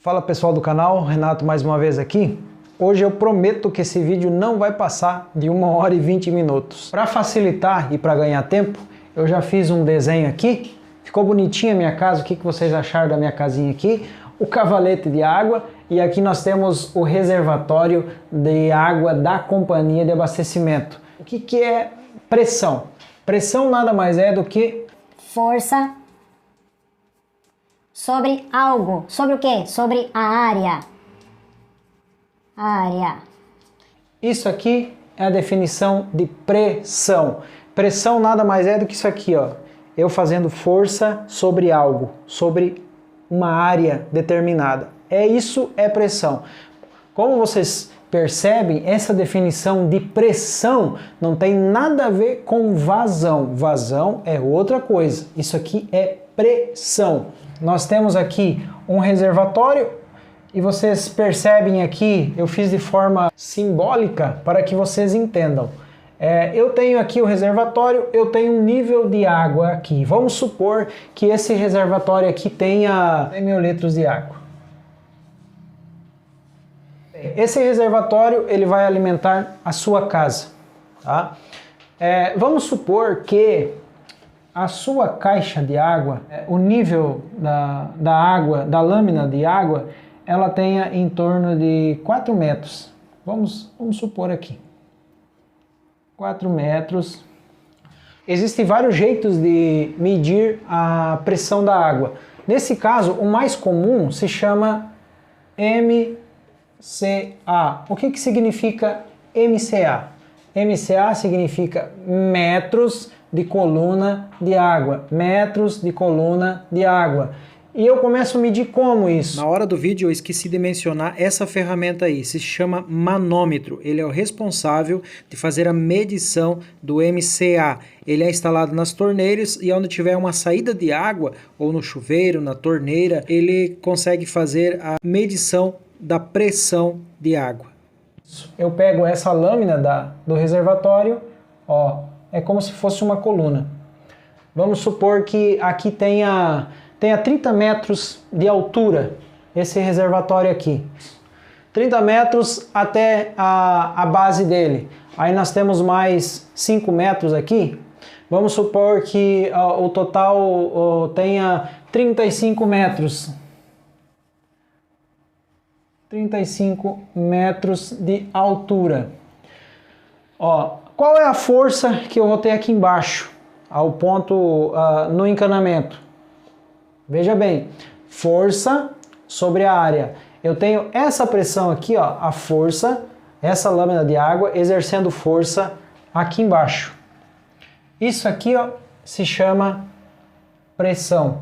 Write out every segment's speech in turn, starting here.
Fala pessoal do canal, Renato mais uma vez aqui. Hoje eu prometo que esse vídeo não vai passar de 1 hora e 20 minutos. Para facilitar e para ganhar tempo, eu já fiz um desenho aqui. Ficou bonitinha a minha casa, o que vocês acharam da minha casinha aqui? O cavalete de água e aqui nós temos o reservatório de água da companhia de abastecimento. O que é pressão? Pressão nada mais é do que força sobre algo. Sobre o quê? Sobre a área. Isso aqui é a definição de pressão. Pressão nada mais é do que isso aqui, ó. Eu fazendo força sobre algo, sobre uma área determinada. Isso é pressão. Como vocês percebem, essa definição de pressão não tem nada a ver com vazão. Vazão é outra coisa. Isso aqui é pressão. Nós temos aqui um reservatório e vocês percebem aqui, eu fiz de forma simbólica para que vocês entendam. Eu tenho aqui o reservatório, eu tenho um nível de água aqui. Vamos supor que esse reservatório aqui tenha 100 mil litros de água. Esse reservatório ele vai alimentar a sua casa. Tá? Vamos supor que a sua caixa de água, o nível da água, da lâmina de água, ela tenha em torno de 4 metros. Vamos supor aqui. 4 metros. Existem vários jeitos de medir a pressão da água. Nesse caso, o mais comum se chama MCA. O que significa MCA? MCA significa metros de coluna de água. Metros de coluna de água. E eu começo a medir como isso? Na hora do vídeo eu esqueci de mencionar essa ferramenta aí, se chama manômetro. Ele é o responsável de fazer a medição do MCA. Ele é instalado nas torneiras e onde tiver uma saída de água, ou no chuveiro, na torneira, ele consegue fazer a medição da pressão de água. Eu pego essa lâmina do reservatório, ó, é como se fosse uma coluna. Vamos supor que aqui tenha 30 metros de altura, esse reservatório aqui. 30 metros até a base dele. Aí nós temos mais 5 metros aqui. Vamos supor que o total tenha 35 metros. 35 metros de altura. Ó, qual é a força que eu vou ter aqui embaixo, ao ponto no encanamento? Veja bem, força sobre a área. Eu tenho essa pressão aqui, ó, a força, essa lâmina de água exercendo força aqui embaixo. Isso aqui, ó, se chama pressão.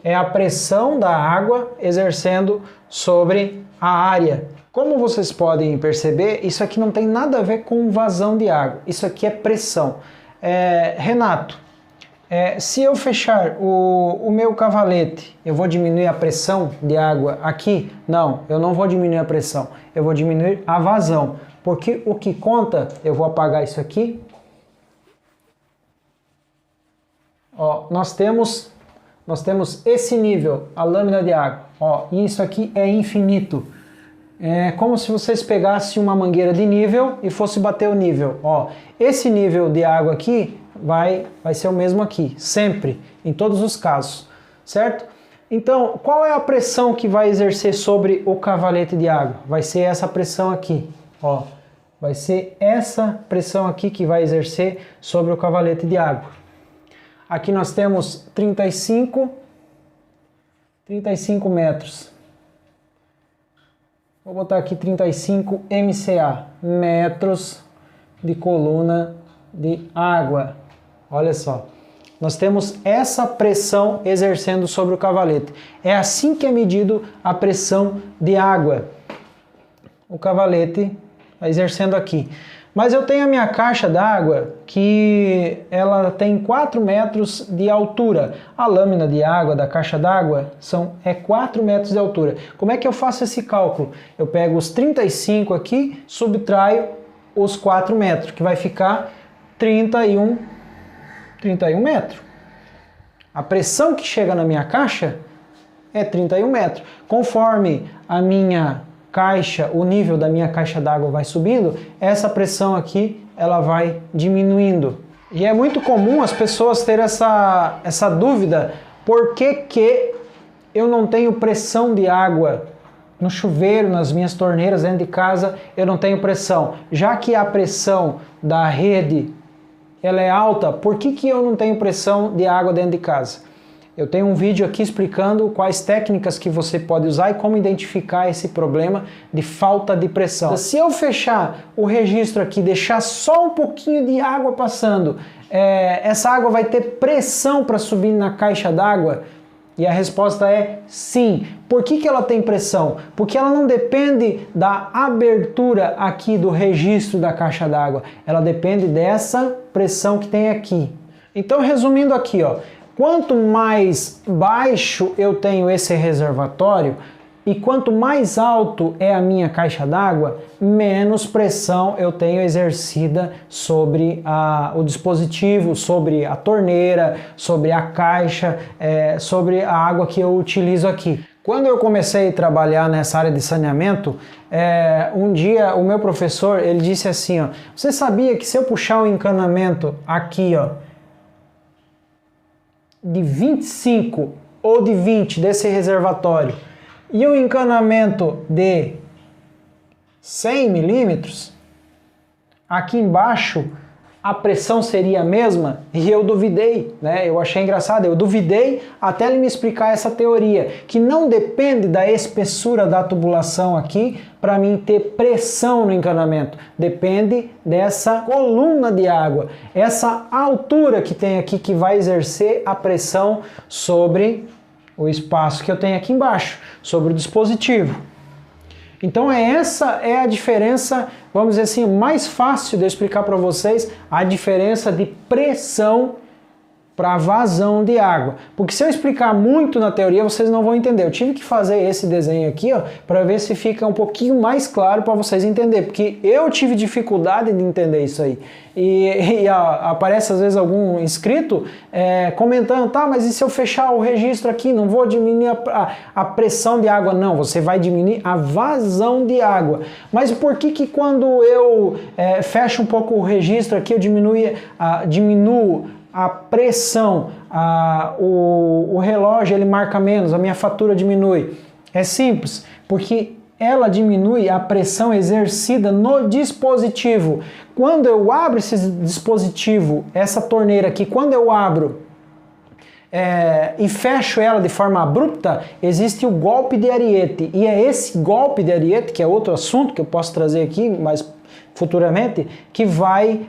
É a pressão da água exercendo sobre a área. Como vocês podem perceber, isso aqui não tem nada a ver com vazão de água. Isso aqui é pressão. Renato, se eu fechar o meu cavalete, eu vou diminuir a pressão de água aqui? Não, eu não vou diminuir a pressão. Eu vou diminuir a vazão. Porque o que conta, eu vou apagar isso aqui. Ó, nós temos esse nível, a lâmina de água. Ó, e isso aqui é infinito. É como se vocês pegassem uma mangueira de nível e fosse bater o nível. Ó, esse nível de água aqui vai ser o mesmo aqui, sempre, em todos os casos, certo? Então, qual é a pressão que vai exercer sobre o cavalete de água? Vai ser essa pressão aqui, ó. Vai ser essa pressão aqui que vai exercer sobre o cavalete de água. Aqui nós temos 35 metros. Vou botar aqui 35 MCA, metros de coluna de água. Olha só, nós temos essa pressão exercendo sobre o cavalete. É assim que é medido a pressão de água. O cavalete está exercendo aqui. Mas eu tenho a minha caixa d'água que ela tem 4 metros de altura. A lâmina de água da caixa d'água é 4 metros de altura. Como é que eu faço esse cálculo? Eu pego os 35 aqui, subtraio os 4 metros, que vai ficar 31 metros. A pressão que chega na minha caixa é 31 metros. Conforme a minha caixa, o nível da minha caixa d'água vai subindo, essa pressão aqui ela vai diminuindo. E é muito comum as pessoas terem essa dúvida, por que eu não tenho pressão de água no chuveiro, nas minhas torneiras dentro de casa, eu não tenho pressão. Já que a pressão da rede ela é alta, por que eu não tenho pressão de água dentro de casa? Eu tenho um vídeo aqui explicando quais técnicas que você pode usar e como identificar esse problema de falta de pressão. Se eu fechar o registro aqui, deixar só um pouquinho de água passando, essa água vai ter pressão para subir na caixa d'água? E a resposta é sim. Por que ela tem pressão? Porque ela não depende da abertura aqui do registro da caixa d'água. Ela depende dessa pressão que tem aqui. Então, resumindo aqui, ó, quanto mais baixo eu tenho esse reservatório e quanto mais alto é a minha caixa d'água, menos pressão eu tenho exercida sobre o dispositivo, sobre a torneira, sobre a caixa, sobre a água que eu utilizo aqui. Quando eu comecei a trabalhar nessa área de saneamento, um dia o meu professor ele disse assim, ó, você sabia que se eu puxar o encanamento aqui, ó, de 25 ou de 20 desse reservatório e um encanamento de 100 milímetros, aqui embaixo a pressão seria a mesma? E eu duvidei, né? Eu achei engraçado, eu duvidei até ele me explicar essa teoria, que não depende da espessura da tubulação aqui para mim ter pressão no encanamento, depende dessa coluna de água, essa altura que tem aqui que vai exercer a pressão sobre o espaço que eu tenho aqui embaixo, sobre o dispositivo. Então essa é a diferença, vamos dizer assim, mais fácil de eu explicar para vocês, a diferença de pressão para vazão de água. Porque se eu explicar muito na teoria, vocês não vão entender. Eu tive que fazer esse desenho aqui, ó, para ver se fica um pouquinho mais claro para vocês entenderem, porque eu tive dificuldade de entender isso aí. E aparece às vezes algum inscrito comentando, tá, mas e se eu fechar o registro aqui, não vou diminuir a pressão de água? Não, você vai diminuir a vazão de água. Mas por que quando eu fecho um pouco o registro aqui, eu diminuo a pressão, o relógio ele marca menos, a minha fatura diminui? É simples, porque ela diminui a pressão exercida no dispositivo. Quando eu abro esse dispositivo, essa torneira aqui, quando eu abro e fecho ela de forma abrupta, existe o golpe de ariete. E é esse golpe de ariete, que é outro assunto que eu posso trazer aqui mais futuramente, que vai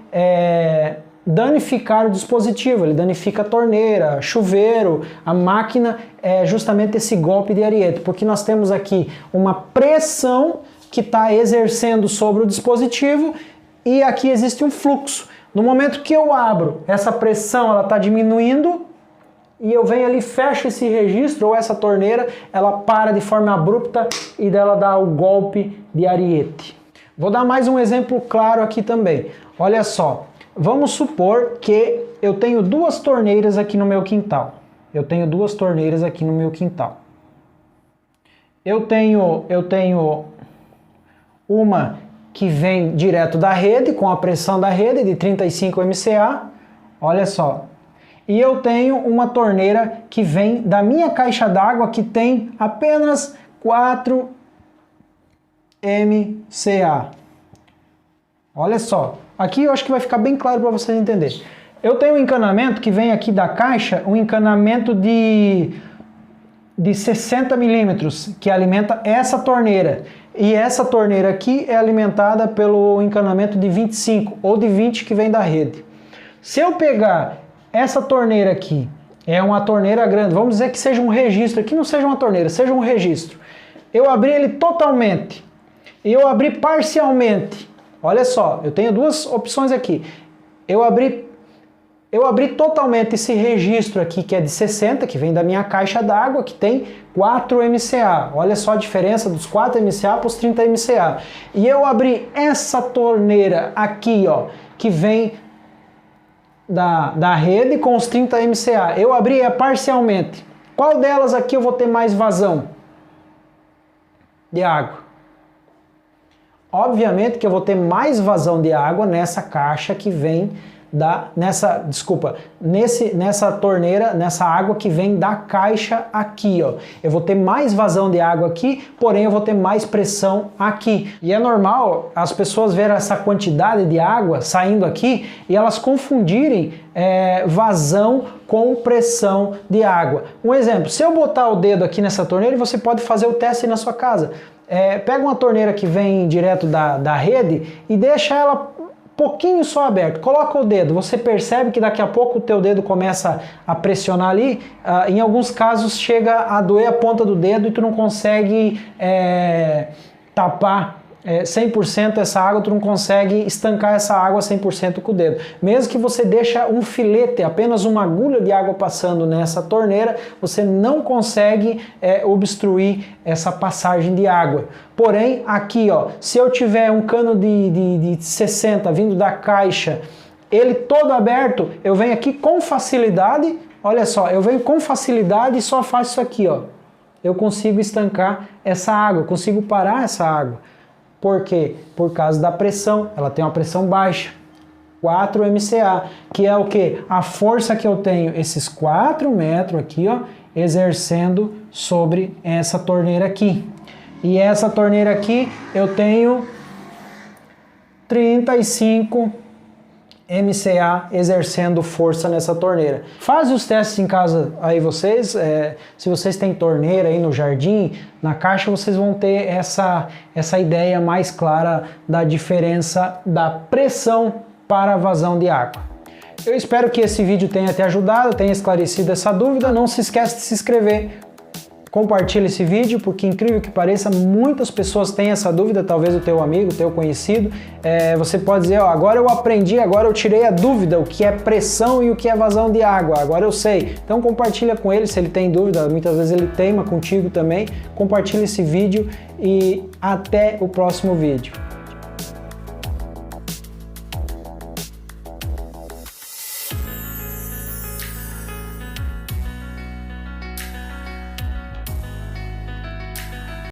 danificar o dispositivo. Ele danifica a torneira, chuveiro, a máquina, é justamente esse golpe de ariete, porque nós temos aqui uma pressão que está exercendo sobre o dispositivo e aqui existe um fluxo. No momento que eu abro, essa pressão ela está diminuindo e eu venho ali, fecho esse registro ou essa torneira, ela para de forma abrupta e dela dá o golpe de ariete. Vou dar mais um exemplo claro aqui também. Olha só. Vamos supor que eu tenho duas torneiras aqui no meu quintal. Eu tenho uma que vem direto da rede, com a pressão da rede de 35 MCA. Olha só. E eu tenho uma torneira que vem da minha caixa d'água que tem apenas 4 MCA. Olha só. Aqui eu acho que vai ficar bem claro para vocês entenderem. Eu tenho um encanamento que vem aqui da caixa, um encanamento de 60 milímetros, que alimenta essa torneira. E essa torneira aqui é alimentada pelo encanamento de 25 ou de 20 que vem da rede. Se eu pegar essa torneira aqui, é uma torneira grande, vamos dizer que seja um registro, aqui não seja uma torneira, seja um registro. Eu abri ele totalmente e eu abri parcialmente. Olha só, eu tenho duas opções aqui. Eu abri totalmente esse registro aqui, que é de 60, que vem da minha caixa d'água, que tem 4 MCA. Olha só a diferença dos 4 MCA para os 30 MCA. E eu abri essa torneira aqui, ó, que vem da rede com os 30 MCA. Eu abri parcialmente. Qual delas aqui eu vou ter mais vazão de água? Obviamente que eu vou ter mais vazão de água nessa caixa que vem nessa torneira, nessa água que vem da caixa aqui, ó. Eu vou ter mais vazão de água aqui, porém eu vou ter mais pressão aqui. E é normal as pessoas verem essa quantidade de água saindo aqui e elas confundirem vazão com pressão de água. Um exemplo, se eu botar o dedo aqui nessa torneira, você pode fazer o teste na sua casa. Pega uma torneira que vem direto da rede e deixa ela pouquinho só aberto, coloca o dedo, você percebe que daqui a pouco o teu dedo começa a pressionar ali, em alguns casos chega a doer a ponta do dedo e tu não consegue tapar 100% essa água, tu não consegue estancar essa água 100% com o dedo. Mesmo que você deixa um filete, apenas uma agulha de água passando nessa torneira, você não consegue obstruir essa passagem de água. Porém, aqui, ó, se eu tiver um cano de 60 vindo da caixa, ele todo aberto, eu venho aqui com facilidade, olha só, eu venho com facilidade e só faço isso aqui, ó. Eu consigo estancar essa água, eu consigo parar essa água. Por quê? Por causa da pressão, ela tem uma pressão baixa, 4 MCA, que é o que? A força que eu tenho, esses 4 metros aqui, ó, exercendo sobre essa torneira aqui. E essa torneira aqui, eu tenho 35 MCA exercendo força nessa torneira. Faz os testes em casa aí vocês, se vocês têm torneira aí no jardim, na caixa, vocês vão ter essa ideia mais clara da diferença da pressão para a vazão de água. Eu espero que esse vídeo tenha te ajudado, tenha esclarecido essa dúvida. Não se esqueça de se inscrever. Compartilhe esse vídeo, porque incrível que pareça, muitas pessoas têm essa dúvida, talvez o teu amigo, o teu conhecido. Você pode dizer, ó, agora eu aprendi, agora eu tirei a dúvida, o que é pressão e o que é vazão de água, agora eu sei. Então compartilha com ele se ele tem dúvida, muitas vezes ele teima contigo também. Compartilha esse vídeo e até o próximo vídeo.